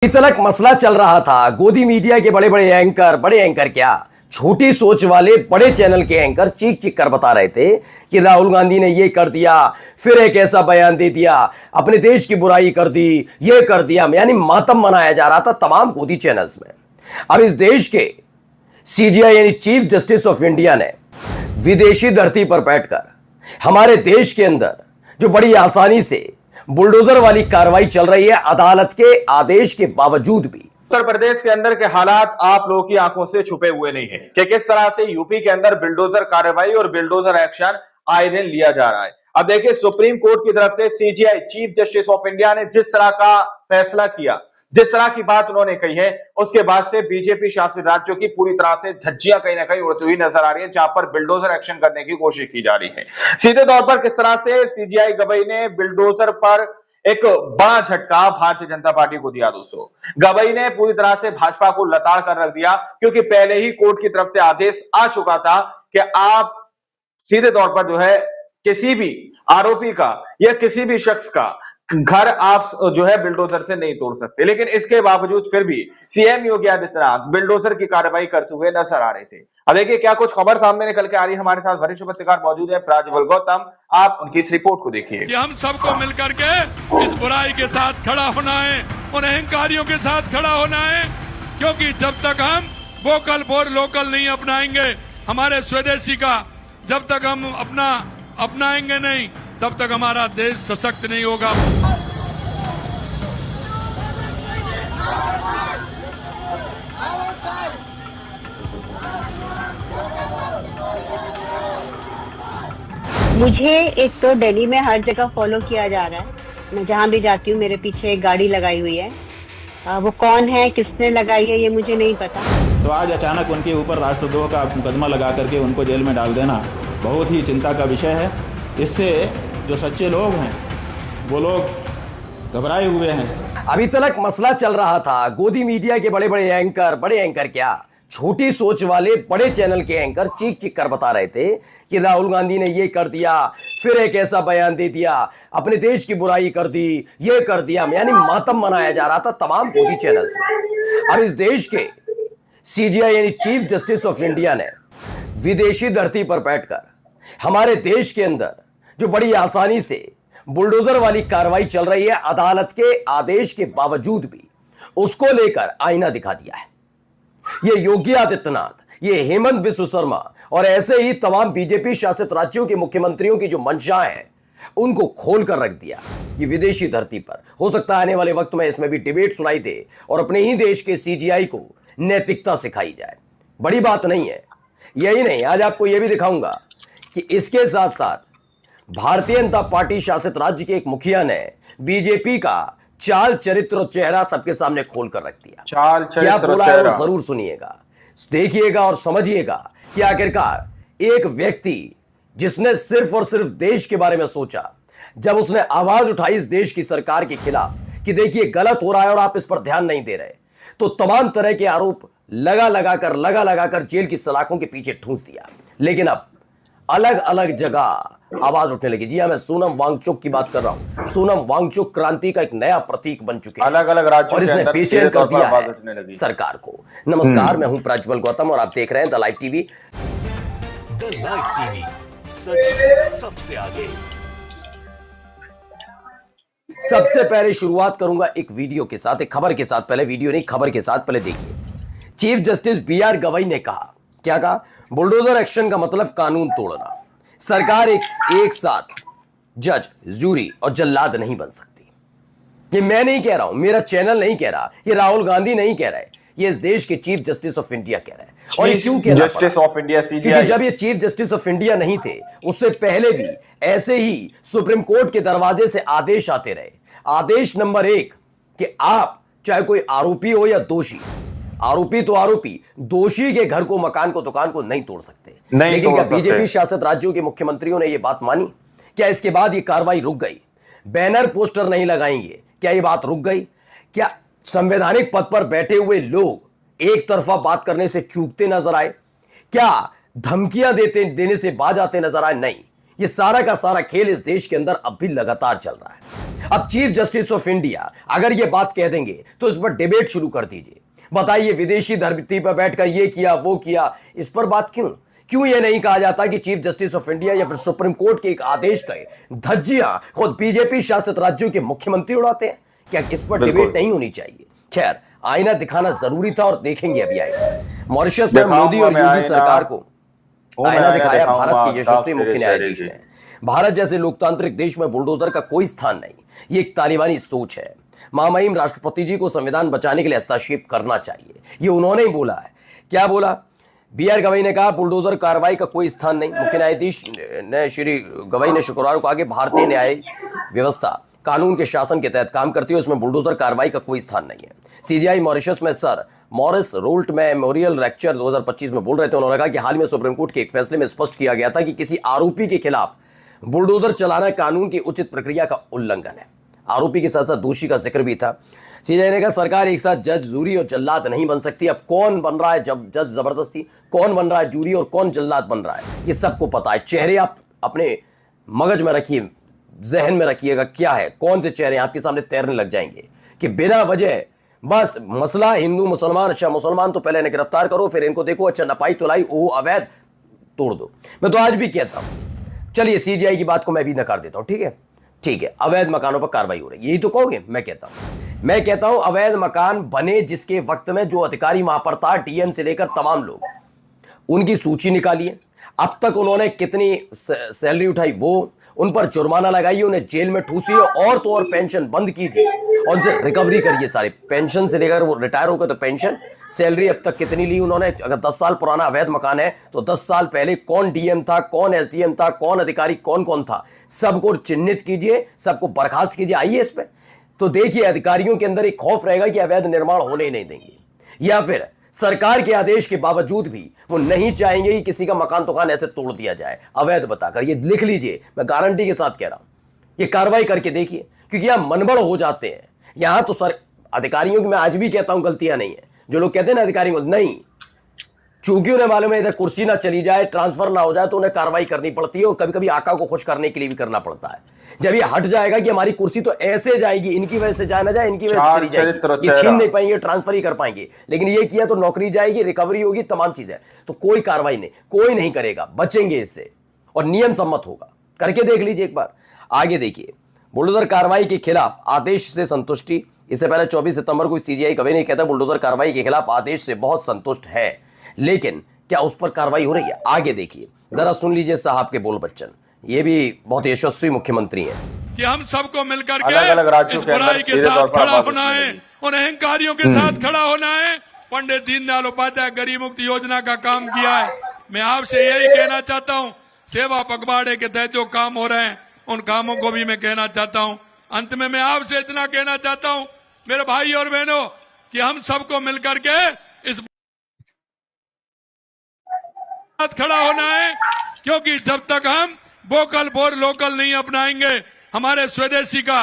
तलक मसला चल रहा था। गोदी मीडिया के बड़े एंकर क्या, छोटी सोच वाले बड़े चैनल के एंकर चीख चीख कर बता रहे थे कि राहुल गांधी ने ये कर दिया, फिर एक ऐसा बयान दे दिया, अपने देश की बुराई कर दी, ये कर दिया, यानी मातम मनाया जा रहा था तमाम गोदी चैनल्स में। अब इस देश के सीजीआई यानी चीफ जस्टिस ऑफ इंडिया ने विदेशी धरती पर बैठकर हमारे देश के अंदर जो बड़ी आसानी से बुलडोजर वाली कार्रवाई चल रही है, अदालत के आदेश के बावजूद भी उत्तर प्रदेश के अंदर के हालात आप लोगों की आंखों से छुपे हुए नहीं है कि किस तरह से यूपी के अंदर बिल्डोजर कार्रवाई और बिल्डोजर एक्शन आए दिन लिया जा रहा है। अब देखिए, सुप्रीम कोर्ट की तरफ से CGI chief justice of India ने जिस तरह का फैसला किया, जिस तरह की बात उन्होंने कही है, उसके बाद से बीजेपी शासित राज्यों की पूरी तरह से धज्जियां कहीं ना कहीं उड़ती हुई नजर आ रही है, जहां पर बिल्डोजर एक्शन करने की कोशिश की जा रही है। सीधे तौर पर किस तरह से सीजीआई गवई ने बिल्डोजर पर एक बड़ा झटका भारतीय जनता पार्टी को दिया। दोस्तों, गवई ने पूरी तरह से भाजपा को लताड़ कर रख दिया, क्योंकि पहले ही कोर्ट की तरफ से आदेश आ चुका था कि आप सीधे तौर पर जो है किसी भी आरोपी का या किसी भी शख्स का घर आप जो है बिल्डोजर से नहीं तोड़ सकते। लेकिन इसके बावजूद फिर भी सीएम योगी आदित्यनाथ बिल्डोजर की कार्रवाई करते हुए नजर आ रहे थे। अब देखिए क्या कुछ खबर सामने निकल के आ रही है। हमारे साथ वरिष्ठ पत्रकार मौजूद है प्राज्वल गौतम, आप उनकी इस रिपोर्ट को देखिए। कि हम सबको मिलकर के इस बुराई के साथ खड़ा होना है, उन अहंकारियों के साथ खड़ा होना है, क्योंकि जब तक हम वोकल फॉर लोकल नहीं अपनाएंगे हमारे स्वदेशी का, जब तक हम अपनाएंगे नहीं, तब तक हमारा देश सशक्त नहीं होगा। मुझे एक तो दिल्ली में हर जगह फॉलो किया जा रहा है। मैं जहाँ भी जाती हूँ मेरे पीछे एक गाड़ी लगाई हुई है। वो कौन है, किसने लगाई है, ये मुझे नहीं पता। तो आज अचानक उनके ऊपर राष्ट्रद्रोह का मुकदमा लगा करके उनको जेल में डाल देना बहुत ही चिंता का विषय है। इससे जो सच्चे लोग हैं वो लोग घबराए हुए हैं। अभी तलक मसला चल रहा था। गोदी मीडिया के बड़े एंकर क्या, छोटी सोच वाले बड़े चैनल के एंकर चीख चीख कर बता रहे थे कि राहुल गांधी ने ये कर दिया, फिर एक ऐसा बयान दे दिया, अपने देश की बुराई कर दी, ये कर दिया, यानी मातम मनाया जा रहा था तमाम गोदी चैनल्स में। अब इस देश के सीजीआई यानी चीफ जस्टिस ऑफ इंडिया ने विदेशी धरती पर बैठकर हमारे देश के अंदर जो बड़ी आसानी से बुलडोजर वाली कार्रवाई चल रही है, अदालत के आदेश के बावजूद भी उसको लेकर आईना दिखा दिया है। ये योगी आदित्यनाथ, ये हेमंत बिस्व शर्मा और ऐसे ही तमाम बीजेपी शासित राज्यों के मुख्यमंत्रियों की जो मंशा है उनको खोल कर रख दिया। ये विदेशी धरती पर हो सकता है आने वाले वक्त में इसमें भी डिबेट सुनाई दे और अपने ही देश के सीजीआई को नैतिकता सिखाई जाए। बड़ी बात नहीं है। यही नहीं, आज आपको यह भी दिखाऊंगा कि इसके साथ साथ भारतीय जनता पार्टी शासित राज्य के एक मुखिया ने बीजेपी का चाल चरित्र और चेहरा सबके सामने खोल कर रख दिया। क्या बोला है वो जरूर सुनिएगा, देखिएगा और समझिएगा कि आखिरकार एक व्यक्ति जिसने सिर्फ और सिर्फ देश के बारे में सोचा, जब उसने आवाज उठाई इस देश की सरकार के खिलाफ कि देखिए गलत हो रहा है और आप इस पर ध्यान नहीं दे रहे, तो तमाम तरह के आरोप लगा लगाकर जेल की सलाखों के पीछे ठूंस दिया। लेकिन अब अलग अलग जगह आवाज उठने लगी। जी हाँ, मैं सोनम वांगचुक की बात कर रहा हूं। सोनम वांगचुक क्रांति का एक नया प्रतीक बन चुके हैं अलग अलग राज्यों और इसने बेचैन कर दिया है सरकार को। नमस्कार, मैं हूं प्राज्वल गौतम और आप देख रहे हैं the live TV. The live TV, सच सबसे आगे। सबसे पहले शुरुआत करूंगा एक वीडियो के साथ, एक खबर के साथ। पहले वीडियो नहीं, खबर के साथ पहले देखिए। चीफ जस्टिस बीआर गवई ने कहा, क्या कहा? बुलडोजर एक्शन का मतलब कानून तोड़ना। सरकार एक साथ जज, जूरी और जल्लाद नहीं बन सकती। ये मैं नहीं कह रहा हूं, मेरा चैनल नहीं कह रहा, ये राहुल गांधी नहीं कह रहा है, ये इस देश के चीफ जस्टिस ऑफ इंडिया कह रहे हैं। और ये क्यों कह रहा है? जस्टिस ऑफ इंडिया क्योंकि जब ये चीफ जस्टिस ऑफ इंडिया नहीं थे, उससे पहले भी ऐसे ही सुप्रीम कोर्ट के दरवाजे से आदेश आते रहे। आदेश नंबर 1 कि आप चाहे कोई आरोपी हो या दोषी, आरोपी तो आरोपी, दोषी के घर को, मकान को, दुकान को नहीं तोड़ सकते। लेकिन क्या बीजेपी शासित राज्यों के मुख्यमंत्रियों ने यह बात मानी? क्या इसके बाद यह कार्रवाई रुक गई? बैनर पोस्टर नहीं लगाएंगे, क्या यह बात रुक गई? क्या संवैधानिक पद पर बैठे हुए लोग एक तरफा बात करने से चूकते नजर आए? क्या धमकियां देने से बाज आते नजर आए? नहीं, ये सारा का सारा खेल इस देश के अंदर अब भी लगातार चल रहा है। अब चीफ जस्टिस ऑफ इंडिया अगर ये बात कह देंगे तो इस पर डिबेट शुरू कर दीजिए। बताइए विदेशी धरती पर बैठकर ये किया वो किया, इस पर बात क्यों ये नहीं कहा जाता कि चीफ जस्टिस ऑफ इंडिया या फिर सुप्रीम कोर्ट के एक आदेश का धज्जियां खुद बीजेपी शासित राज्यों के मुख्यमंत्री उड़ाते हैं? क्या इस पर डिबेट नहीं होनी चाहिए? खैर, आईना दिखाना जरूरी था और देखेंगे अभी आएगा। मॉरिशस में मोदी और योगी सरकार को आईना दिखाया भारत के यशस्वी मुख्य न्यायाधीश ने। भारत जैसे लोकतांत्रिक देश में बुलडोजर का कोई स्थान नहीं, ये एक तालिबानी सोच है। महामहिम राष्ट्रपति जी को संविधान बचाने के लिए हस्तक्षेप करना चाहिए, ये उन्होंने ही बोला है। क्या बोला? बीआर गवई ने कहा बुलडोजर कार्रवाई का कोई स्थान नहीं। मुख्य न्यायाधीश ने श्री गवई ने शुक्रवार को कहा कि भारतीय न्याय व्यवस्था कानून के शासन के तहत काम करती है, उसमें बुलडोजर कार्रवाई का कोई स्थान नहीं है। सीजीआई मॉरिशस में sir Morris Raoult memorial lecture 2025 में बोल रहे थे। उन्होंने कहा कि हाल में सुप्रीम कोर्ट के एक फैसले में स्पष्ट किया गया था कि किसी आरोपी के खिलाफ बुलडोजर चलाना कानून की उचित प्रक्रिया का उल्लंघन है। आरोपी के साथ साथ दोषी का जिक्र भी था। सीजीआई ने कहा सरकार एक साथ जज, जूरी और जल्लाद नहीं बन सकती। अब कौन बन रहा है जब जज जबरदस्ती, कौन बन रहा है जूरी और कौन जल्लाद बन रहा है, ये सबको पता है। चेहरे आप अपने मगज में रखिए, जहन में रखिएगा क्या है, कौन से चेहरे आपके सामने तैरने लग जाएंगे कि बिना वजह बस मसला हिंदू मुसलमान, अच्छा मुसलमान तो पहले इन्हें गिरफ्तार करो, फिर इनको देखो, अच्छा नपाई तुलाई ओ अवैध तोड़ दो। मैं तो आज भी कहता हूं, चलिए सीजीआई की बात को मैं भी नकार देता हूं, ठीक है, अवैध मकानों पर कार्रवाई हो रही है, यही तो कहोगे? मैं कहता हूं अवैध मकान बने जिसके वक्त में जो अधिकारी वहां पर था, डीएम से लेकर तमाम लोग, उनकी सूची निकालिए। अब तक उन्होंने कितनी सैलरी उठाई, वो उन पर जुर्माना लगाइए, उन्हें जेल में ठूसिए और तो और पेंशन बंद कीजिए और उनसे रिकवरी करिए। सारे पेंशन से लेकर वो रिटायर हो गए तो पेंशन, सैलरी अब तक कितनी ली उन्होंने। अगर 10 साल पुराना अवैध मकान है तो 10 साल पहले कौन डीएम था, कौन एसडीएम था, कौन अधिकारी कौन था, सबको चिन्हित कीजिए, सबको बर्खास्त कीजिए। आइए इस पे तो देखिए अधिकारियों के अंदर एक खौफ रहेगा कि अवैध निर्माण होने ही नहीं देंगे, या फिर सरकार के आदेश के बावजूद भी वो नहीं चाहेंगे कि किसी का मकान दुकान ऐसे तोड़ दिया जाए अवैध बताकर। ये लिख लीजिए, मैं गारंटी के साथ कह रहा हूं, ये कार्रवाई करके देखिए, क्योंकि यहां मनबड़ हो जाते हैं। यहां तो सर अधिकारियों की मैं आज भी कहता हूं गलतियां नहीं है। जो लोग कहते हैं ना अधिकारियों को, नहीं, चूंकि उन्हें मालूम है इधर कुर्सी ना चली जाए, ट्रांसफर ना हो जाए, तो उन्हें कार्रवाई करनी पड़ती है और कभी कभी आका को खुश करने के लिए भी करना पड़ता है। जब ये हट जाएगा कि हमारी कुर्सी तो ऐसे जाएगी, इनकी वजह से जाए ना जाए, इनकी वजह से चली जाएगी, ये छीन नहीं पाएंगे, ट्रांसफर ही कर पाएंगे, लेकिन ये किया तो नौकरी जाएगी, रिकवरी होगी, तमाम चीजें, तो कोई कार्रवाई नहीं, कोई नहीं करेगा, बचेंगे इससे और नियम सम्मत होगा। करके देख लीजिए एक बार। आगे देखिए, बुलडोजर कार्रवाई के खिलाफ आदेश से संतुष्टि। इससे पहले 24 सितंबर को सीजीआई कभी नहीं कहता बुलडोजर कार्रवाई के खिलाफ आदेश से बहुत संतुष्ट है, लेकिन क्या उस पर कार्रवाई हो रही है? आगे देखिए, जरा सुन लीजिए साहब के बोल बच्चन, ये भी बहुत यशस्वी मुख्यमंत्री हैं। कि हम सबको मिलकर अलग-अलग के राज्यों इस के अंदर बुराई के सीधे साथ तौर पर खड़ा आवाज होना उठाई है, उन अहंकारियों के साथ खड़ा होना है। पंडित दीनदयाल उपाध्याय गरीब मुक्ति योजना का काम किया है। मैं आपसे यही कहना चाहता हूं, सेवा पखवाड़े के तहत जो काम हो रहे हैं उन कामों को भी मैं कहना चाहता हूं। अंत में मैं आपसे इतना कहना चाहता हूं मेरे भाई और बहनों, कि हम सबको मिलकर के इस खड़ा होना है, क्योंकि जब तक हम वोकल फॉर लोकल नहीं अपनाएंगे, हमारे स्वदेशी का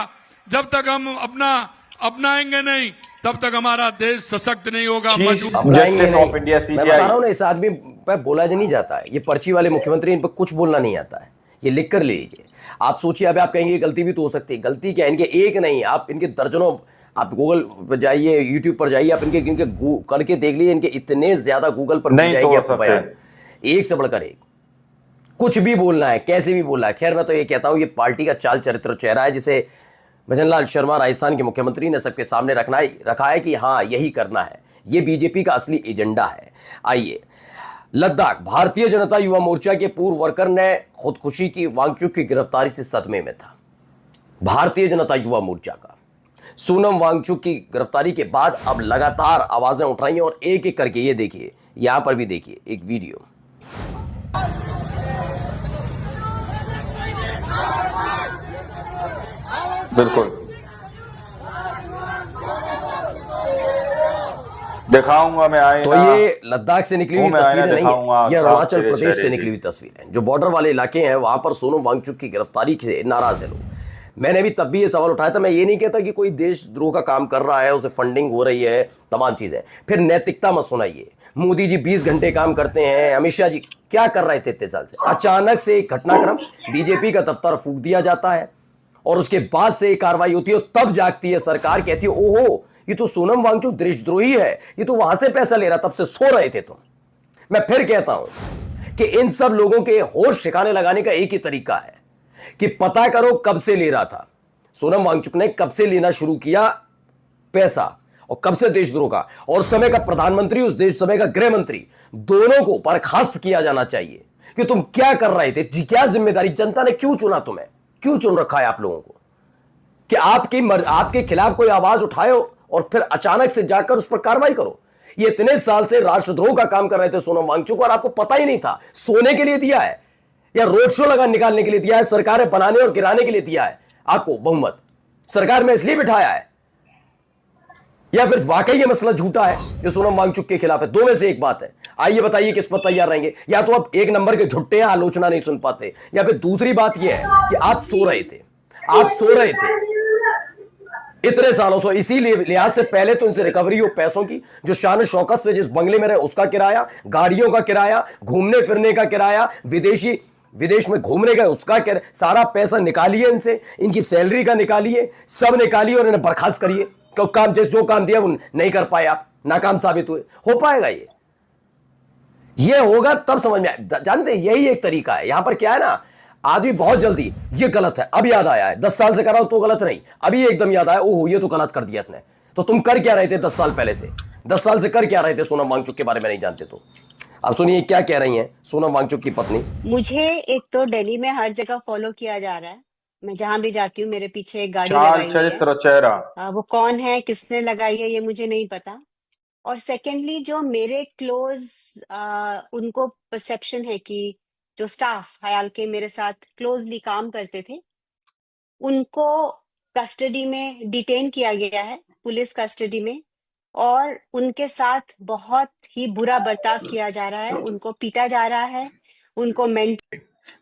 जब तक हम अपनाएंगे नहीं, तब तक हमारा देश सशक्त नहीं होगा, मजबूत। अपनाएंगे नहीं। मैं बता रहा हूं ना, इस आदमी पर बोला नहीं जाता है, ये पर्ची वाले मुख्यमंत्री, इन पर कुछ बोलना नहीं आता है, ये लिख कर ले लीजिए। आप सोचिए, अब आप कहेंगे गलती भी तो हो सकती है। गलती क्या है इनके? एक नहीं, आप इनके दर्जनों, आप गूगल पर जाइए, यूट्यूब पर जाइए, आप इनके करके देख लीजिए, इनके इतने ज्यादा गूगल पर मिल जाएंगे आपको बयान, एक से बढ़कर एक। कुछ भी बोलना है, कैसे भी बोलना है। खैर, मैं तो ये कहता हूं ये पार्टी का चाल चरित्र चेहरा है, जिसे भजनलाल शर्मा राजस्थान के मुख्यमंत्री ने सबके सामने रखा है कि हाँ यही करना है, ये बीजेपी का असली एजेंडा है। आइए, लद्दाख, भारतीय जनता युवा मोर्चा के पूर्व वर्कर ने खुदकुशी की, वांगचुक की गिरफ्तारी से सदमे में था। भारतीय जनता युवा मोर्चा का सोनम वांगचुक की गिरफ्तारी के बाद अब लगातार आवाजें उठ रही हैं और एक एक करके, ये देखिए, यहां पर भी देखिए एक वीडियो। बिल्कुल दिखाऊंगा मैं आए। तो ये लद्दाख से निकली हुई तस्वीरें नहीं है, ये अरुणाचल प्रदेश से निकली हुई तस्वीरें हैं। जो बॉर्डर वाले इलाके हैं वहां पर सोनम वांगचुक की गिरफ्तारी से नाराज है लोग। मैंने भी तब भी ये सवाल उठाया था। मैं ये नहीं कहता कि कोई देशद्रोह का काम कर रहा है, उसे फंडिंग हो रही है, तमाम चीजें, फिर नैतिकता मत सुनाइए। मोदी जी 20 घंटे काम करते हैं, अमित शाह जी क्या कर रहे थे इतने साल से? अचानक से एक घटनाक्रम, बीजेपी का दफ्तर फूंक दिया जाता है और उसके बाद से एक कार्रवाई होती है, तब जागती है सरकार, कहती है ओहो ये तो सोनम वांगचुक देशद्रोही है, ये तो वहां से पैसा ले रहा, तब से सो रहे थे तुम। मैं फिर कहता हूं कि इन सब लोगों के होश ठिकाने लगाने का एक ही तरीका है कि पता करो कब से ले रहा था सोनम वांगचुक ने, कब से लेना शुरू किया पैसा और कब से देशद्रोह का, और समय का प्रधानमंत्री, उस देश समय का गृह मंत्री, दोनों को बर्खास्त किया जाना चाहिए कि तुम क्या कर रहे थे, क्या जिम्मेदारी, जनता ने क्यों चुना तुम्हें, क्यों चुन रखा है आप लोगों को कि आपके खिलाफ कोई आवाज उठाए और फिर अचानक से जाकर उस पर कार्रवाई करो। ये इतने साल से राष्ट्रद्रोह का काम कर रहे थे सोनम वांगचुक और आपको पता ही नहीं था। सोने के लिए दिया है या रोड शो निकालने के लिए दिया है, सरकारें बनाने और गिराने के लिए दिया है आपको बहुमत, सरकार में इसलिए बिठाया है, या फिर वाकई ये मसला झूठा है जो सोनम वांगचुक के खिलाफ है? दो में से एक बात है। आइए बताइए किस पर तैयार रहेंगे, या तो आप एक नंबर के झुट्टे आलोचना नहीं सुन पाते, या फिर दूसरी बात यह है कि आप सो रहे थे, आप सो रहे थे इतने सालों से। इसीलिए लिहाज से पहले तो इनसे रिकवरी हो पैसों की, जो शान शौकत से जिस बंगले में रहे उसका किराया, गाड़ियों का किराया, घूमने फिरने का किराया, विदेश में घूमने का उसका किराया, सारा पैसा निकालिए इनसे, इनकी सैलरी का निकालिए, सब निकालिए और इन्हें बर्खास्त करिए। काम जो काम दिया वो नहीं कर पाए, आप नाकाम साबित हुए। हो पाएगा ये होगा तब समझ में आए। जानते हैं यही एक तरीका है। यहां पर क्या है ना, आदमी बहुत जल्दी ये गलत है, अब याद आया है, 10 साल से कर रहा हूं तो गलत नहीं, अभी एकदम याद आया, ओहो ये तो गलत कर दिया इसने। तो तुम कर क्या रहे थे 10 साल पहले से, 10 साल से कर क्या रहे थे सोनम वांगचुक के बारे में नहीं जानते? तो अब सुनिए क्या कह रही हैं सोनम वांगचुक की पत्नी। मुझे एक तो दिल्ली में हर जगह फॉलो किया जा रहा है, मैं जहां भी जाती हूँ मेरे पीछे एक गाड़ी चार लगाई हुई है। चरित्र चेहरा। वो कौन है, किसने लगाई है, ये मुझे नहीं पता। और सेकेंडली जो मेरे क्लोज उनको परसेप्शन है कि जो स्टाफ हयाल के मेरे साथ क्लोजली काम करते थे, उनको कस्टडी में डिटेन किया गया है, पुलिस कस्टडी में, और उनके साथ बहुत ही बुरा बर्ताव किया जा रहा है, उनको पीटा जा रहा है, उनको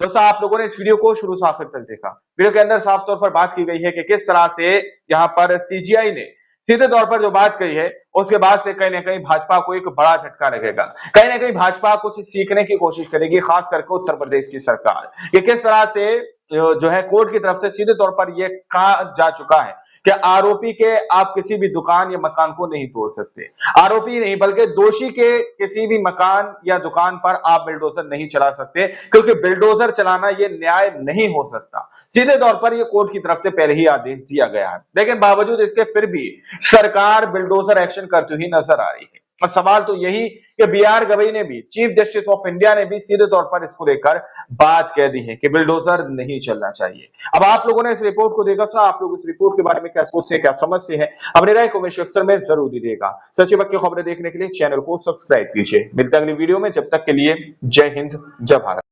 दोस्तों आप लोगों ने इस वीडियो को शुरू से आखिर तक देखा। वीडियो के अंदर साफ तौर पर बात की गई है कि किस तरह से यहाँ पर सीजीआई ने सीधे तौर पर जो बात कही है, उसके बाद से कहीं ना कहीं भाजपा को एक बड़ा झटका लगेगा। कहीं ना कहीं भाजपा कुछ सीखने की कोशिश करेगी, खास करके उत्तर प्रदेश की सरकार, कि किस तरह से जो है कोर्ट की तरफ से सीधे तौर पर यह कहा जा चुका है कि आरोपी के आप किसी भी दुकान या मकान को नहीं तोड़ सकते। आरोपी नहीं बल्कि दोषी के किसी भी मकान या दुकान पर आप बिल्डोजर नहीं चला सकते, क्योंकि बिल्डोजर चलाना ये न्याय नहीं हो सकता। सीधे तौर पर ये कोर्ट की तरफ से पहले ही आदेश दिया गया है, लेकिन बावजूद इसके फिर भी सरकार बिल्डोजर एक्शन करती हुई नजर आ रही है। और सवाल तो यही कि बीआर गवई ने भी, चीफ जस्टिस ऑफ इंडिया ने भी सीधे तौर पर इसको लेकर बात कह दी है कि बिल्डोजर नहीं चलना चाहिए। अब आप लोगों ने इस रिपोर्ट को देखा, तो आप लोग इस रिपोर्ट के बारे में क्या सोचते हैं, क्या समझते हैं, अपनी राय कमेंट सेक्शन में जरूर दीजिएगा। सच्ची बात की खबरें देखने के लिए चैनल को सब्सक्राइब कीजिए। मिलते हैं अगली वीडियो में, जब तक के लिए जय हिंद, जय भारत।